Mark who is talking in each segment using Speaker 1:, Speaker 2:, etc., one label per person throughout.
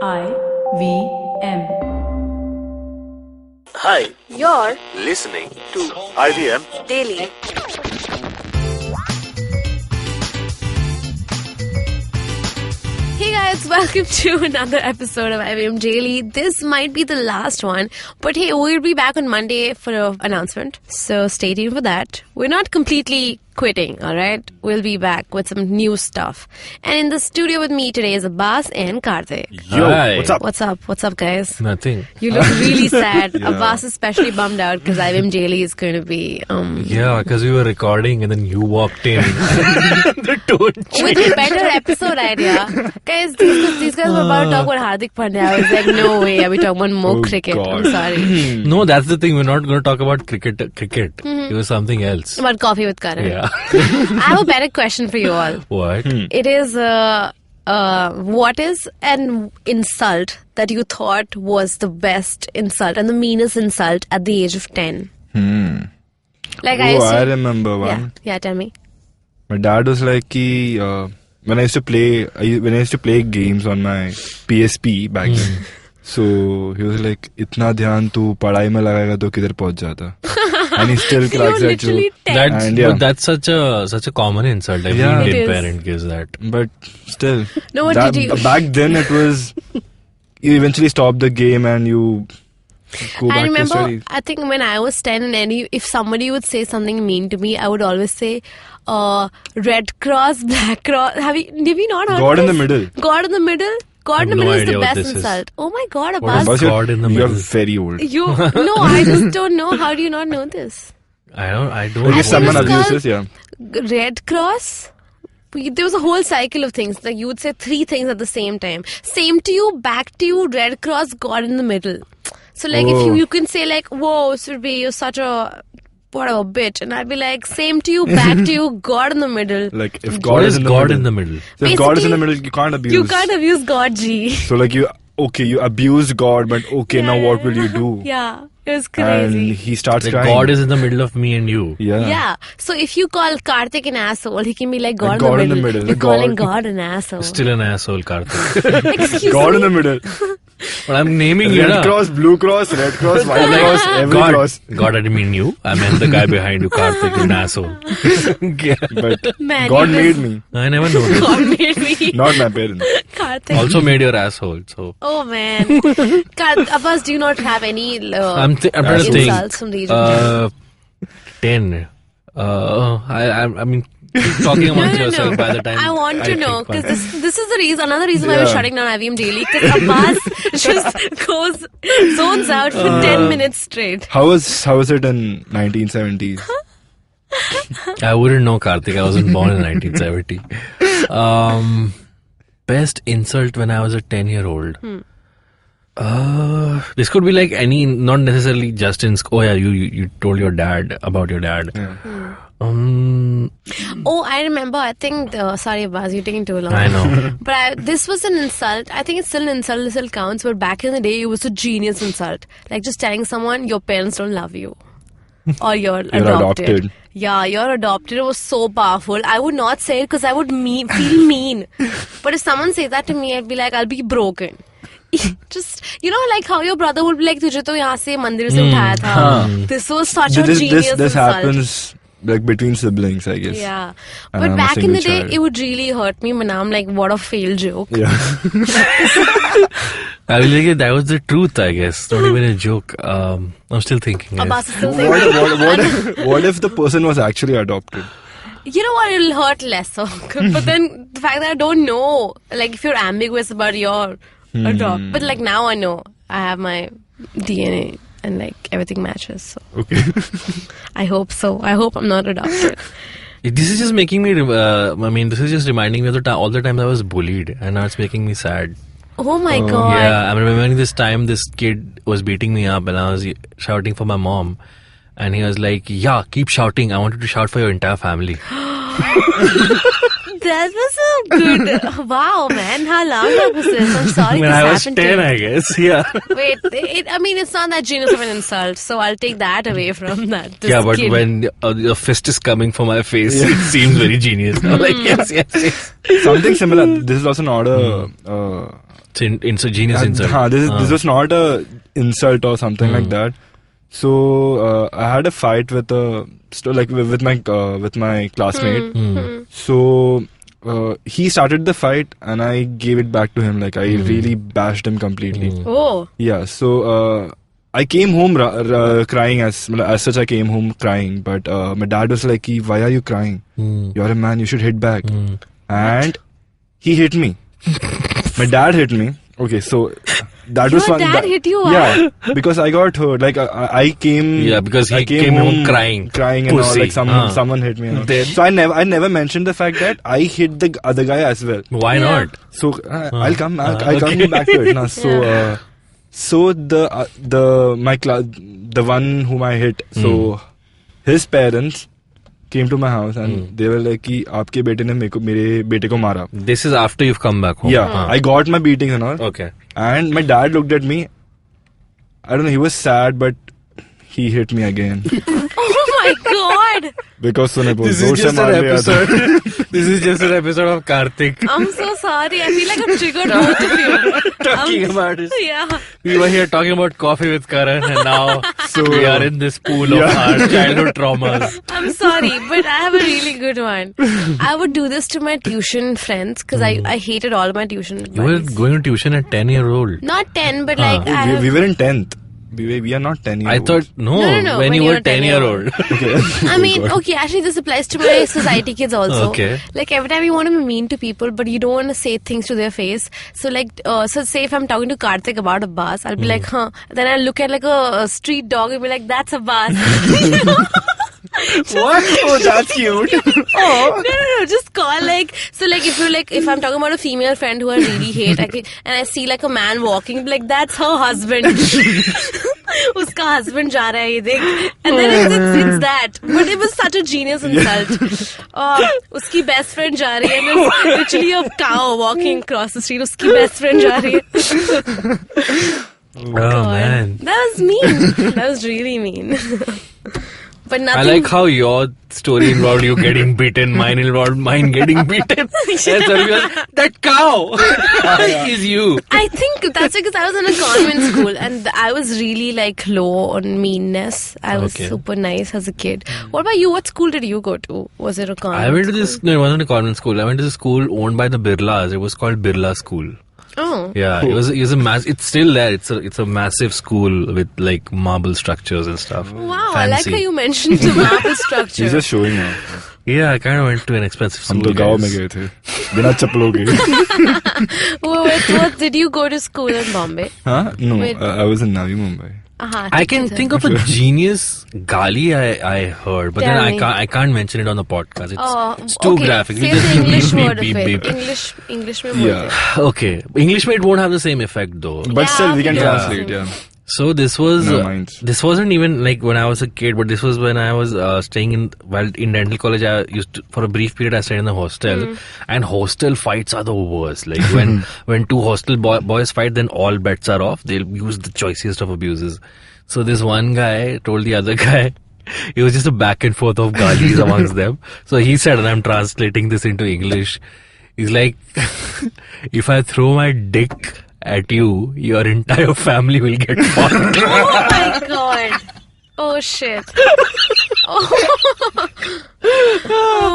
Speaker 1: IVM.
Speaker 2: Hi,
Speaker 3: You're
Speaker 2: listening to IVM
Speaker 3: Daily.
Speaker 4: Hey guys, welcome to another episode of IVM Daily. This might be the last one, but hey, we'll be back on Monday for an announcement. So stay tuned for that. We're not completely quitting, alright? We'll be back with some new stuff. And in the studio with me today is Abbas and Karthik.
Speaker 2: Yo,
Speaker 5: Hi.
Speaker 2: what's up?
Speaker 4: What's up? What's up, guys?
Speaker 5: Nothing.
Speaker 4: You look really sad. Abbas is especially bummed out because IVM Daily is going to be
Speaker 5: Yeah, because we were recording and then you walked in. The tone
Speaker 4: with a better episode idea. Guys, these guys were about to talk about Hardik Pandya. I was like, no way, are we talking about more cricket?
Speaker 2: God.
Speaker 4: I'm sorry.
Speaker 5: No, that's the thing. We're not going to talk about cricket. It was something else.
Speaker 4: About coffee with Karan.
Speaker 5: Yeah.
Speaker 4: I have a better question for you all.
Speaker 5: What?
Speaker 4: It is, what is an insult that you thought was the best insult and the meanest insult at the age of 10? Like
Speaker 6: I remember one.
Speaker 4: Yeah, tell me.
Speaker 6: My dad was like, when I used to play games on my PSP back then. So he was like, "Itna dhyan tu padhai mein lagayega to kidhar pahunch jata." And he still
Speaker 4: You're
Speaker 6: cracks that
Speaker 4: literally
Speaker 6: joke.
Speaker 4: 10.
Speaker 5: That's,
Speaker 6: And yeah.
Speaker 5: but that's such a common insult. Every
Speaker 6: Yeah.
Speaker 4: It
Speaker 5: Indian
Speaker 4: is.
Speaker 5: parent gives that.
Speaker 6: But still,
Speaker 4: No, what
Speaker 6: that,
Speaker 4: did you...
Speaker 6: back then it was, you eventually stop the game and you go
Speaker 4: I
Speaker 6: back to
Speaker 4: remember,
Speaker 6: study.
Speaker 4: I think when I was 10 and if somebody would say something mean to me, I would always say, Red Cross, Black Cross. Have you not heard
Speaker 6: God in the
Speaker 4: this?
Speaker 6: middle.
Speaker 4: God in the middle? God in the
Speaker 5: I have
Speaker 4: middle
Speaker 5: no
Speaker 4: is the
Speaker 5: idea what
Speaker 4: best
Speaker 5: this is.
Speaker 4: insult. Oh my God,
Speaker 5: What
Speaker 4: Abbas.
Speaker 5: is
Speaker 6: Abbas,
Speaker 5: God in the
Speaker 6: You're
Speaker 5: middle?
Speaker 6: very old.
Speaker 4: No, I just don't know. How do you not know this?
Speaker 5: I don't
Speaker 6: Like
Speaker 5: know.
Speaker 6: if someone
Speaker 4: it's called-
Speaker 6: abuses, yeah.
Speaker 4: Red Cross? There was a whole cycle of things. Like you would say 3 things at the same time. Same to you, back to you, Red Cross, God in the middle. So like if
Speaker 6: Oh.
Speaker 4: you can say like, whoa, Surbhi, you're such a whatever bitch, and I'd be like, same to you, back to you, God in the middle.
Speaker 6: Like if
Speaker 5: What
Speaker 6: God
Speaker 5: is
Speaker 6: is in the
Speaker 5: God
Speaker 6: middle.
Speaker 5: in the middle?
Speaker 6: So if God is in the
Speaker 4: Basically,
Speaker 6: middle, you can't abuse.
Speaker 4: You can't abuse God, G.
Speaker 6: So like you abused God, but okay, now what will you do?
Speaker 4: Yeah, it was
Speaker 6: And
Speaker 4: crazy.
Speaker 6: he starts
Speaker 5: Like
Speaker 6: crying.
Speaker 5: God is in the middle of me and you.
Speaker 6: Yeah.
Speaker 4: So if you call Karthik an asshole, he can be like God,
Speaker 6: God
Speaker 4: in the middle. You're
Speaker 6: Like
Speaker 4: calling
Speaker 6: God-
Speaker 4: God an asshole.
Speaker 5: Still an asshole, Karthik.
Speaker 4: Excuse
Speaker 6: God
Speaker 4: me.
Speaker 6: in the middle.
Speaker 5: But I'm naming you.
Speaker 6: Red
Speaker 5: na.
Speaker 6: cross, blue cross, red cross, white
Speaker 5: Like,
Speaker 6: cross, every
Speaker 5: God,
Speaker 6: cross.
Speaker 5: God, I didn't mean you. I meant the guy behind you, Karthik, an asshole. Yeah.
Speaker 6: But
Speaker 4: Man,
Speaker 6: God
Speaker 4: he
Speaker 6: made
Speaker 4: was-
Speaker 6: me,
Speaker 5: I never noticed.
Speaker 4: God made me.
Speaker 6: not my parents.
Speaker 4: Karthik.
Speaker 5: Also made your asshole. So
Speaker 4: Oh man. Abbas, do you not have any
Speaker 5: I'm trying to think.
Speaker 4: insults from the age of 10?
Speaker 5: 10. I mean, keep talking amongst yourself by the time.
Speaker 4: I want to know
Speaker 5: think one.
Speaker 4: because this is the reason. Another reason why we're
Speaker 6: Yeah.
Speaker 4: shutting down IVM Daily because Abbas just zones out for 10 minutes straight.
Speaker 6: How was it in 1970s?
Speaker 5: I wouldn't know, Karthik. I wasn't born in 1970. Best insult when I was a 10-year-old. This could be like any, not necessarily just in school. Oh yeah, you told your dad about your dad.
Speaker 6: Yeah.
Speaker 4: Oh, I remember. I think sorry, Abbas, you're taking too long.
Speaker 5: I know.
Speaker 4: But this was an insult. I think it's still an insult. It still counts. But back in the day, it was a genius insult. Like just telling someone your parents don't love you. Or you're
Speaker 6: adopted.
Speaker 4: Yeah, you're adopted. It was so powerful. I would not say it because I would feel mean. But if someone says that to me, I'd be like, I'll be broken. Just, like how your brother would be like, तुझे तो यहाँ से मंदिर से उठाया था. This was such a genius
Speaker 6: This
Speaker 4: insult.
Speaker 6: happens like between siblings, I guess.
Speaker 4: Yeah.
Speaker 6: And
Speaker 4: But
Speaker 6: I'm a
Speaker 4: back in the
Speaker 6: single
Speaker 4: day,
Speaker 6: child.
Speaker 4: it would really hurt me. But now I'm like, what a failed joke.
Speaker 6: Yeah.
Speaker 5: I was like, that was the truth, I guess. Not even a joke. I'm still thinking. Yes.
Speaker 4: Abbas is still thinking.
Speaker 6: what if the person was actually adopted?
Speaker 4: You know what? It'll hurt lesser. But then the fact that I don't know, like if you're ambiguous about your adopt. But like now I know. I have my DNA and like everything matches. So
Speaker 6: Okay.
Speaker 4: I hope so. I hope I'm not adopted.
Speaker 5: This is just making me. This is just reminding me of all the times I was bullied, and now it's making me sad.
Speaker 4: Oh my god.
Speaker 5: Yeah, I'm remembering this time this kid was beating me up, and I was shouting for my mom, and he was like, "Yeah, keep shouting. I wanted to shout for your entire family."
Speaker 4: That was a good. Wow, man. How long ago was this? I'm sorry
Speaker 5: When
Speaker 4: this
Speaker 5: I was
Speaker 4: happened
Speaker 5: 10,
Speaker 4: to you.
Speaker 5: I guess. Yeah.
Speaker 4: Wait, I mean, it's not that genius of an insult, so I'll take that away from that. This
Speaker 5: Yeah, but
Speaker 4: kid.
Speaker 5: when your fist is coming for my face, it seems very genius. I'm like, yes.
Speaker 6: Something similar. This is also not a.
Speaker 5: It's a genius insult.
Speaker 6: This was not a insult or something like that. So I had a fight with my classmate. So he started the fight and I gave it back to him. Like I really bashed him completely.
Speaker 4: Oh.
Speaker 6: Yeah. So I came home crying as such. I came home crying, but my dad was like, "Why are you crying? You're a man. You should hit back." And he hit me. My dad hit me. Okay, so that was
Speaker 4: Your
Speaker 6: fun.
Speaker 4: dad hit you?
Speaker 6: Yeah, because I got hurt. Like I came.
Speaker 5: Yeah, because he
Speaker 6: I
Speaker 5: came home crying
Speaker 6: and all.
Speaker 5: Pussy.
Speaker 6: Like someone hit me. And all.
Speaker 5: Then?
Speaker 6: So I never mentioned the fact that I hit the other guy as well.
Speaker 5: Why not?
Speaker 6: So I'll come back to it now. So the one whom I hit. So his parents came to my house and they were like कि आपके बेटे ने मेरे बेटे को मारा.
Speaker 5: This is after you've come back home.
Speaker 6: Yeah, I got my beating and all.
Speaker 5: Okay.
Speaker 6: And my dad looked at me. I don't know, he was sad, but he hit me again.
Speaker 4: Oh my God.
Speaker 6: Because सुने बोल
Speaker 5: This
Speaker 6: जोर
Speaker 5: is
Speaker 6: से
Speaker 5: just
Speaker 6: मार
Speaker 5: an
Speaker 6: लिया था.
Speaker 5: episode. This is just an episode of Karthik
Speaker 4: I'm so sorry. I feel like I've triggered both of you.
Speaker 5: talking about it.
Speaker 4: Yeah.
Speaker 5: We were here talking about coffee with Karan, and now we are in this pool of our childhood traumas.
Speaker 4: I'm sorry, but I have a really good one. I would do this to my tuition friends because I hated all my tuition
Speaker 5: You were
Speaker 4: buddies.
Speaker 5: going to tuition at 10-year-old.
Speaker 4: Not 10, but like I have...
Speaker 6: We were in 10th. We are not 10 years
Speaker 5: I
Speaker 6: old.
Speaker 5: thought,
Speaker 4: No,
Speaker 5: when you were 10-year-old.
Speaker 4: I mean, okay, actually this applies to my society kids also.
Speaker 5: Okay.
Speaker 4: Like every time you want to be mean to people, but you don't want to say things to their face. So like, so say if I'm talking to Karthik about Abbas, I'll be like, huh. Then I'll look at like a street dog and be like, that's Abbas.
Speaker 6: What? Oh, that's cute. Oh.
Speaker 4: No, just call like, so like if I'm talking about a female friend who I really hate, and I see like a man walking, like that's her husband. Uska husband ja raha hai, ye dekh. And then it's that. But it was such a genius insult. Uski best friend ja rahi hai, and there's literally a cow walking across the street. Uski best friend ja rahi hai.
Speaker 5: Oh,
Speaker 4: God.
Speaker 5: man.
Speaker 4: That was mean. That was really mean. But
Speaker 5: I
Speaker 4: nothing.
Speaker 5: like how your story involved you getting beaten, mine involved mine getting beaten. And so that cow is you.
Speaker 4: I think that's because I was in a convent school and I was really like low on meanness. I was super nice as a kid. What about you? What school did you go to? Was it a convent?
Speaker 5: I went to this, no, it wasn't a convent school. I went to the school owned by the Birlas. It was called Birla School.
Speaker 4: Oh.
Speaker 5: Yeah, it was a it's still there. It's a massive school with like marble structures and stuff.
Speaker 4: Wow,
Speaker 5: Fancy.
Speaker 4: I like how you mentioned the marble structure.
Speaker 6: He's just showing off.
Speaker 5: Yeah, I kind of went to an expensive school.
Speaker 6: हम तो गाँव में गए थे बिना चप्पलों के.
Speaker 4: What did you go to school in Bombay?
Speaker 6: Huh? No,
Speaker 4: Wait.
Speaker 6: I was in Navi Mumbai.
Speaker 5: I can think of a genius gali I heard, but
Speaker 4: Tell
Speaker 5: then
Speaker 4: me.
Speaker 5: I can't mention it on the podcast. It's too
Speaker 4: okay.
Speaker 5: graphic.
Speaker 4: Say
Speaker 5: We just
Speaker 4: the English
Speaker 5: beep,
Speaker 4: word
Speaker 5: beep,
Speaker 4: of
Speaker 5: beep,
Speaker 4: it.
Speaker 5: beep.
Speaker 4: English में
Speaker 6: Yeah.
Speaker 4: बोलते.
Speaker 5: Okay, English mate won't have the same effect though.
Speaker 6: But still, we can
Speaker 4: Yeah.
Speaker 6: translate, yeah.
Speaker 5: So this was
Speaker 6: No minds.
Speaker 5: this wasn't even like when I was a kid, but this was when I was staying in dental college. I used to, for a brief period I stayed in the hostel, and hostel fights are the worst. Like when two hostel boys fight, then all bets are off. They'll use the choicest of abuses. So this one guy told the other guy. It was just a back and forth of galis amongst them. So he said, and I'm translating this into English. He's like, if I throw my dick at you, your entire family will get fucked.
Speaker 4: Oh my god. Oh shit. Oh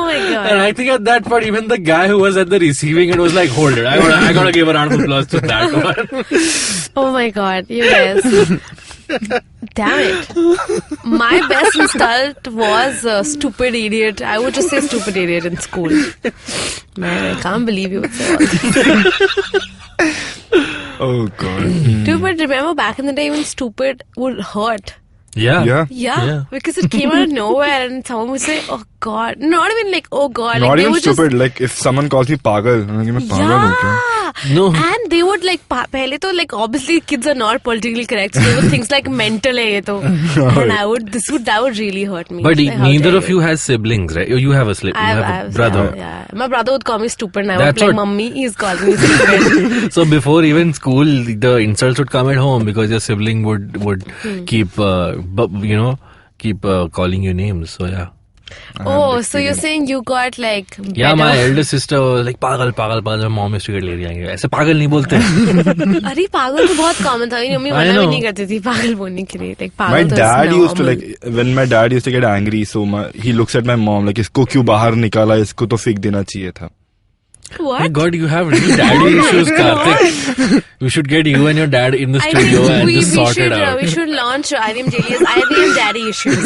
Speaker 4: my god.
Speaker 5: And I think at that point, even the guy who was at the receiving end was like, hold it, I gotta give a round of applause to that one.
Speaker 4: Oh my god, you guys. Damn it. My best insult was stupid idiot. I would just say stupid idiot in school. Man, I can't believe you would say all this.
Speaker 6: Oh god.
Speaker 4: Dude, but remember back in the day when stupid would hurt.
Speaker 5: Yeah.
Speaker 6: Yeah.
Speaker 4: Yeah, because it came out of nowhere and someone would say, oh God. Not even like, oh God.
Speaker 6: Not
Speaker 4: like,
Speaker 6: even
Speaker 4: they would
Speaker 6: stupid. Like if someone calls me pagal, I'm like, मैं पागल हूँ क्या?
Speaker 5: No.
Speaker 4: And they would like, pehle to like, obviously kids are not politically correct. So they would things like mental hai ye to. And that would really hurt me.
Speaker 5: But
Speaker 4: Like, how
Speaker 5: neither
Speaker 4: dare
Speaker 5: of you has siblings, right? You have a
Speaker 4: I
Speaker 5: you have
Speaker 4: have
Speaker 5: a brother.
Speaker 4: Yeah. My brother would call me stupid and I would
Speaker 5: That's
Speaker 4: be like,
Speaker 5: what-
Speaker 4: Mummy, he's calling me stupid.
Speaker 5: So before even school, the insults would come at home because your sibling would keep keep calling you names. So yeah.
Speaker 4: Oh, so you're saying you got like
Speaker 5: Yeah, my
Speaker 4: better-
Speaker 5: elder sister was like पागल. My mom used to get ले जाएंगे. ऐसे पागल नहीं बोलते.
Speaker 4: अरे पागल तो बहुत कॉमन था. मेरी मम्मी
Speaker 5: I
Speaker 4: मना भी
Speaker 5: know.
Speaker 4: नहीं करती थी पागल बोलने के लिए. Like
Speaker 6: My
Speaker 4: पागल तो
Speaker 6: dad
Speaker 4: is
Speaker 6: used to
Speaker 4: normal.
Speaker 6: like when my dad used to get angry, so he looks at my mom like इसको क्यों बाहर निकाला, इसको तो फेंक देना चाहिए था.
Speaker 4: What?
Speaker 5: My God, you have really daddy issues, Karthik. We should get you and your dad in the
Speaker 4: I
Speaker 5: studio
Speaker 4: think
Speaker 5: and
Speaker 4: we
Speaker 5: just sort
Speaker 4: should
Speaker 5: it out.
Speaker 4: we should launch IVM Daily as IVM Daddy Issues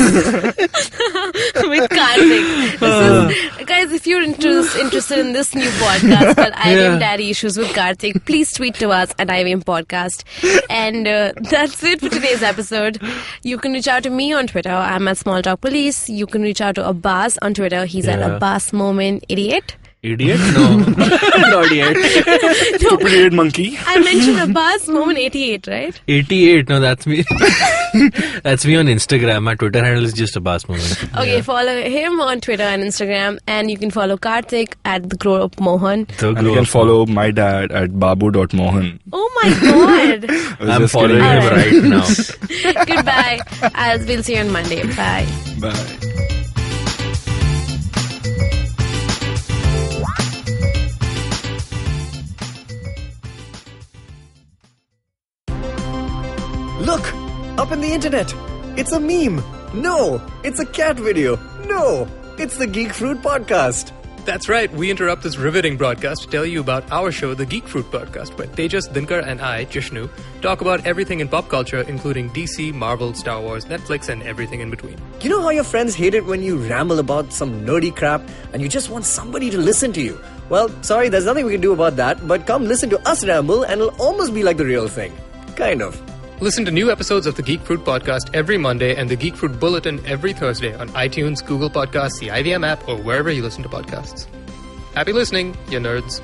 Speaker 4: with Karthik. Guys, if you're interested in this new podcast called IVM Daddy Issues with Karthik, please tweet to us at IVM Podcast. And that's it for today's episode. You can reach out to me on Twitter. I'm at Small Talk Police. You can reach out to Abbas on Twitter. He's at Abbas Moment Idiot.
Speaker 5: Idiot? No. Not yet.
Speaker 6: Stupid idiot monkey.
Speaker 4: I mentioned Abbas Moment 88, right?
Speaker 5: 88. No, that's me. That's me on Instagram. My Twitter handle is just Abbas Moment.
Speaker 4: Okay, follow him on Twitter and Instagram, and you can follow Karthik at the Grow Up Mohan.
Speaker 6: And you can follow my dad at babu.mohan.
Speaker 4: Oh my God!
Speaker 5: I'm
Speaker 6: just
Speaker 5: following
Speaker 6: kidding.
Speaker 5: him right now.
Speaker 4: Goodbye. We'll see you on Monday. Bye.
Speaker 6: Bye.
Speaker 1: Look! Up in the internet! It's a meme! No! It's a cat video! No! It's the Geek Fruit Podcast!
Speaker 3: That's right, we interrupt this riveting broadcast to tell you about our show, the Geek Fruit Podcast, where Tejas, Dinkar, and I, Jishnu, talk about everything in pop culture, including DC, Marvel, Star Wars, Netflix, and everything in between.
Speaker 1: You know how your friends hate it when you ramble about some nerdy crap and you just want somebody to listen to you? Well, sorry, there's nothing we can do about that, but come listen to us ramble and it'll almost be like the real thing. Kind of.
Speaker 3: Listen to new episodes of the Geek Fruit Podcast every Monday and the Geek Fruit Bulletin every Thursday on iTunes, Google Podcasts, the IVM app, or wherever you listen to podcasts. Happy listening, you nerds.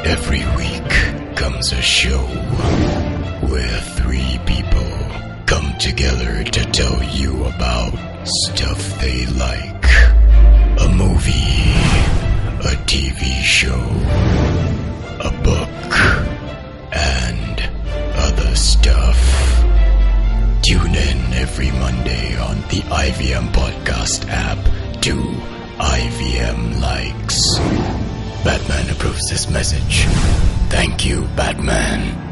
Speaker 7: Every week comes a show where three people come together to tell you about stuff they like. A movie, a TV show, a book, and other stuff. Tune in every Monday on the IVM Podcast app to IVM Likes. Batman approves this message. Thank you, Batman.